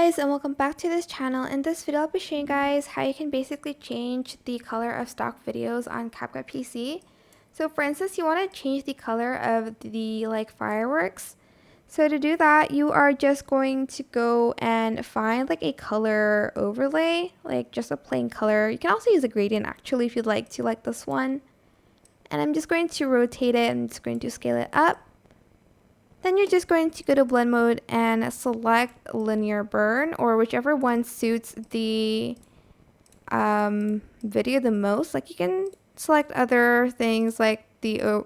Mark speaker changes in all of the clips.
Speaker 1: guys, and welcome back to this channel. In this video I'll be showing you guys how you can basically change the color of stock videos on CapCut PC. So for instance, you want to change the color of the fireworks. So to do that, you are just going to go and find a color overlay, just a plain color. You can also use a gradient actually if you'd like to, like this one. And I'm just going to rotate it and just going to scale it up. Then you're just going to go to blend mode and select linear burn, or whichever one suits the video the most. You can select other things like the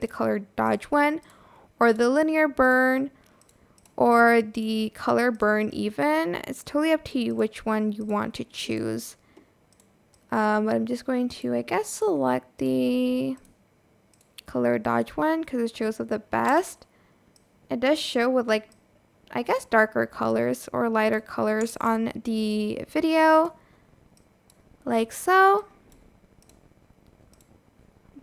Speaker 1: color dodge one, or the linear burn, or the color burn even. It's totally up to you which one you want to choose. But I'm just going to, I guess, select the color dodge one because it shows up the best. It does show with I guess darker colors or lighter colors on the video, like so.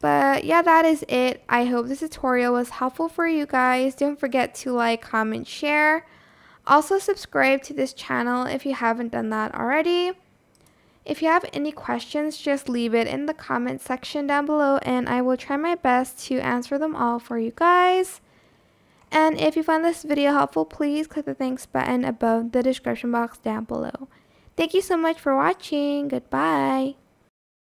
Speaker 1: But yeah, that is it. I hope this tutorial was helpful for you guys. Don't forget to like, comment, share. Also subscribe to this channel if you haven't done that already. If you have any questions, just leave it in the comment section down below and I will try my best to answer them all for you guys. And if you found this video helpful, please click the thanks button above the description box down below. Thank you so much for watching. Goodbye.